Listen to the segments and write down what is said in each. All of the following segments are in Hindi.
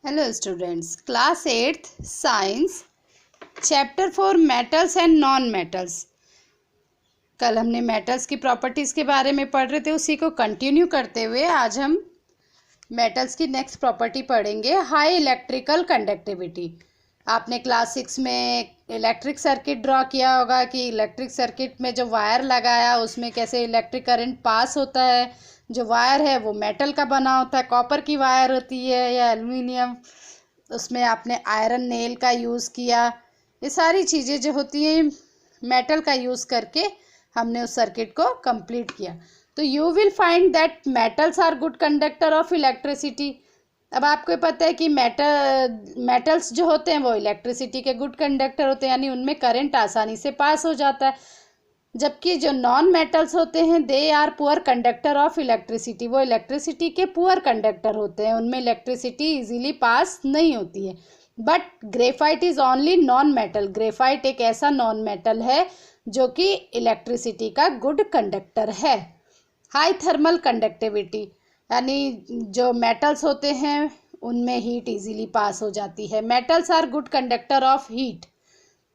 Hello students, class 8th science chapter 4 metals and non metals. कल हमने मेटल्स की प्रॉपर्टीज़ के बारे में पढ़ रहे थे, उसी को कंटिन्यू करते हुए आज हम मेटल्स की नेक्स्ट प्रॉपर्टी पढ़ेंगे, हाई इलेक्ट्रिकल कंडक्टिविटी। आपने क्लास 6 में इलेक्ट्रिक सर्किट ड्रॉ किया होगा कि इलेक्ट्रिक सर्किट में जो वायर लगाया उसमें कैसे इलेक्ट्रिक करंट पास होता है। जो वायर है वो मेटल का बना होता है, कॉपर की वायर होती है या एल्युमिनियम, उसमें आपने आयरन नेल का यूज़ किया। ये सारी चीज़ें जो होती हैं मेटल का यूज़ करके हमने उस सर्किट को कंप्लीट किया। तो you will find that metals are good conductor of electricity. अब आपको पता है कि मेटल्स जो होते हैं वो इलेक्ट्रिसिटी के गुड कंडक्टर होते हैं, यानी उनमें करंट आसानी से पास हो जाता है। जबकि जो नॉन मेटल्स होते हैं they are poor conductor of electricity, वो इलेक्ट्रिसिटी के पुअर कंडक्टर होते हैं, उनमें इलेक्ट्रिसिटी इजीली पास नहीं होती है। But graphite is only non metal. Graphite एक ऐसा नॉन मेटल है जो कि इलेक्ट्रिसिटी का गुड कंडक्टर है। हाई थर्मल कंडक्टिविटी, यानी जो मेटल्स होते हैं उनमें हीट इजीली पास हो जाती है। Metals are good conductor of heat.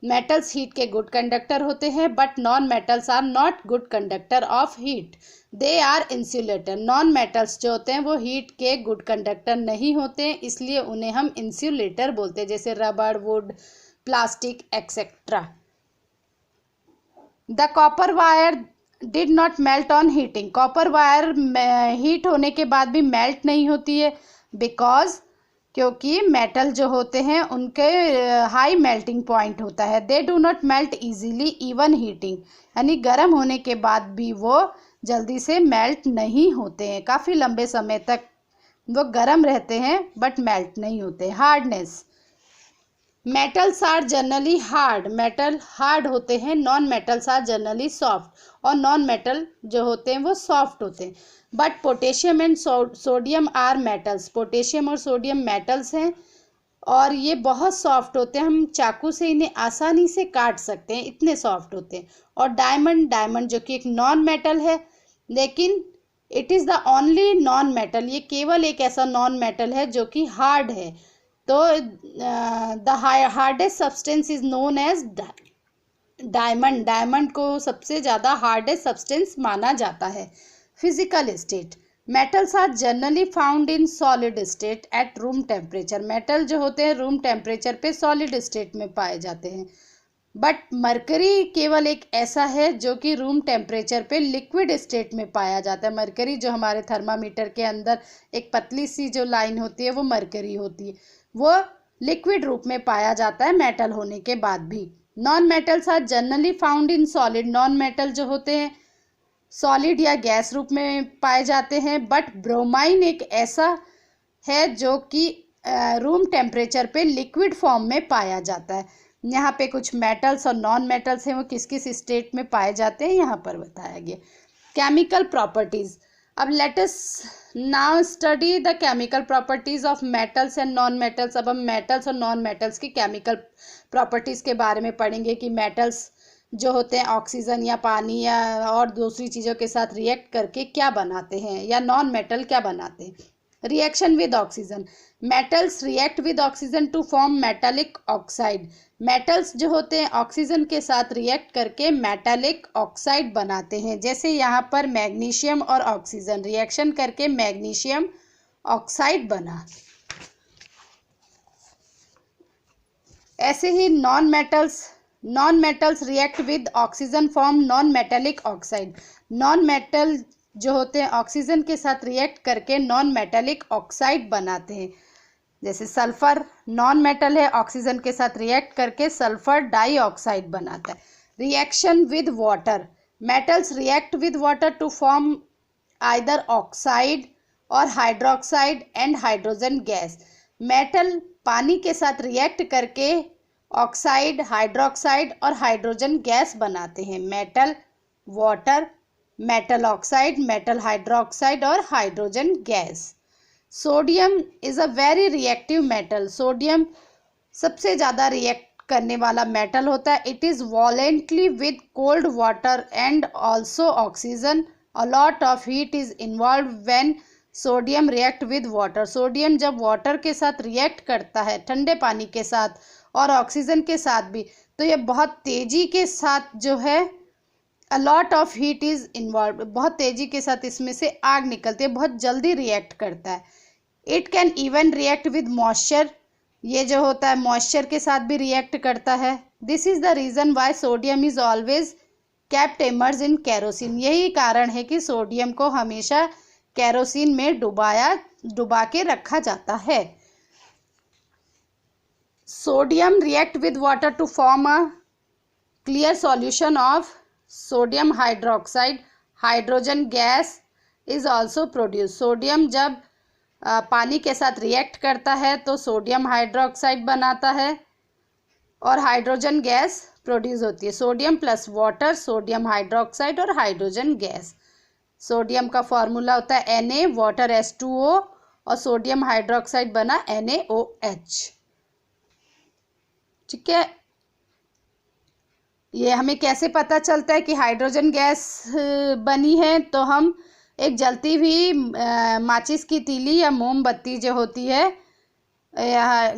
Metals heat के गुड कंडक्टर होते हैं, but non metals are not good conductor of heat, they are insulator. Non metals जो होते हैं वो हीट के गुड कंडक्टर नहीं होते हैं, इसलिए उन्हें हम इंसुलेटर बोलते हैं, जैसे रबड़, would, plastic etcetera. The copper wire did not melt on heating. Copper wire heat होने के बाद भी मेल्ट नहीं होती है, बिकॉज क्योंकि मेटल जो होते हैं उनके हाई मेल्टिंग पॉइंट होता है। They do not melt easily even heating, यानी गर्म होने के बाद भी वो जल्दी से मेल्ट नहीं होते हैं, काफ़ी लंबे समय तक वो गर्म रहते हैं बट मेल्ट नहीं होते। Hardness, metals are generally hard. Metal hard होते हैं, non metals are generally soft, और नॉन मेटल जो होते हैं वो सॉफ्ट होते हैं। But potassium and sodium are metals. Potassium और सोडियम मेटल्स हैं और ये बहुत सॉफ्ट होते हैं, हम चाकू से इन्हें आसानी से काट सकते हैं, इतने सॉफ्ट होते हैं। और डायमंड जो कि एक नॉन मेटल है, लेकिन it is the only non metal, ये केवल एक ऐसा नॉन मेटल है जो कि हार्ड है। तो the hardest substance is known as diamond. Diamond को सबसे ज़्यादा हार्डेस्ट सब्सटेंस माना जाता है। Physical state, metals are generally found in solid state at room temperature. Metal जो होते हैं रूम टेम्परेचर पे सॉलिड स्टेट में पाए जाते हैं। बट मरकरी केवल एक ऐसा है जो कि रूम टेम्परेचर पे लिक्विड स्टेट में पाया जाता है। मरकरी जो हमारे थर्मामीटर के अंदर एक पतली सी जो लाइन होती है वो मरकरी होती है, वो लिक्विड रूप में पाया जाता है मेटल होने के बाद भी। Non metals are generally found in solid. Non metal जो होते हैं सॉलिड या गैस रूप में पाए जाते हैं, बट ब्रोमाइन एक ऐसा है जो कि रूम टेम्परेचर पे लिक्विड फॉर्म में पाया जाता है। यहाँ पे कुछ मेटल्स और नॉन मेटल्स हैं, वो किस किस स्टेट में पाए जाते हैं यहाँ पर बताया गया। केमिकल प्रॉपर्टीज़, अब let us now study the chemical properties of metals and non metals. अब हम मेटल्स और नॉन मेटल्स की केमिकल प्रॉपर्टीज़ के बारे में पढ़ेंगे कि मेटल्स जो होते हैं ऑक्सीजन या पानी या और दूसरी चीज़ों के साथ रिएक्ट करके क्या बनाते हैं, या नॉन मेटल क्या बनाते हैं। Reaction with oxygen, metals react with oxygen to form metallic oxide. Metals जो होते हैं ऑक्सीजन के साथ रिएक्ट करके मेटालिक ऑक्साइड बनाते हैं। जैसे यहाँ पर मैग्नीशियम और ऑक्सीजन रिएक्शन करके मैग्नीशियम ऑक्साइड बना। ऐसे ही non metals react with oxygen form non metallic oxide. Non metal जो होते हैं ऑक्सीजन के साथ रिएक्ट करके नॉन मेटालिक ऑक्साइड बनाते हैं। जैसे सल्फर नॉन मेटल है, ऑक्सीजन के साथ रिएक्ट करके सल्फर डाइऑक्साइड बनाता है। Reaction with water, metals react with water to form either oxide और hydroxide and hydrogen gas. Metal पानी के साथ रिएक्ट करके ऑक्साइड, हाइड्रोक्साइड और हाइड्रोजन गैस बनाते हैं। Metal, water, metal oxide, metal hydroxide और hydrogen gas. Sodium is a very reactive metal. Sodium सबसे ज़्यादा रिएक्ट करने वाला मेटल होता है। It is voluntarily with cold water and also oxygen. A lot of heat is involve when sodium react with water, sodium जब वाटर के साथ रिएक्ट करता है, ठंडे पानी के साथ और ऑक्सीजन के साथ भी, तो ये बहुत तेज़ी के साथ जो है a lot of heat is involve, बहुत तेज़ी के साथ इसमें से आग निकलती है, बहुत जल्दी रिएक्ट करता है। It can even react with moisture, ये जो होता है मॉइस्चर के साथ भी रिएक्ट करता है। This is the reason why sodium is always kept emerge in kerosene, यही कारण है कि सोडियम को हमेशा केरोसिन में डुबा के रखा जाता है। Sodium react with water to form a clear solution of sodium hydroxide, hydrogen gas is also produce, sodium जब पानी के साथ रिएक्ट करता है तो सोडियम हाइड्रोक्साइड बनाता है और हाइड्रोजन गैस प्रोड्यूस होती है। Sodium plus water, sodium hydroxide और हाइड्रोजन गैस। सोडियम का फॉर्मूला होता है Na, वाटर H2O और सोडियम हाइड्रोक्साइड बना NaOH। ठीक है, ये हमें कैसे पता चलता है कि हाइड्रोजन गैस बनी है? तो हम एक जलती हुई माचिस की तीली या मोमबत्ती जो होती है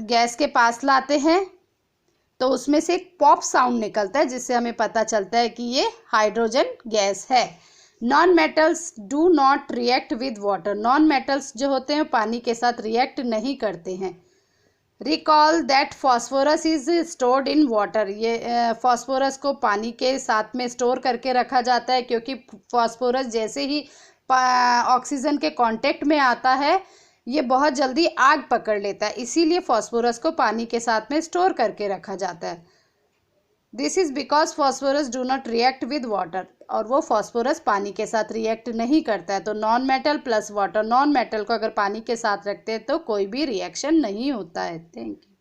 गैस के पास लाते हैं, तो उसमें से एक पॉप साउंड निकलता है जिससे हमें पता चलता है कि ये हाइड्रोजन गैस है। Non metals do not react with water, non metals जो होते हैं पानी के साथ रिएक्ट नहीं करते हैं। Recall that phosphorus is stored in water, ये फॉस्फोरस को पानी के साथ में स्टोर करके रखा जाता है, क्योंकि फॉस्फोरस जैसे ही ऑक्सीजन के कांटेक्ट में आता है ये बहुत जल्दी आग पकड़ लेता है, इसीलिए फॉस्फोरस को पानी के साथ में स्टोर करके रखा जाता है। This is because phosphorus do not react with water, और वो फॉस्फोरस पानी के साथ रिएक्ट नहीं करता है। तो non metal plus water, non metal को अगर पानी के साथ रखते हैं तो कोई भी रिएक्शन नहीं होता है। Thank you.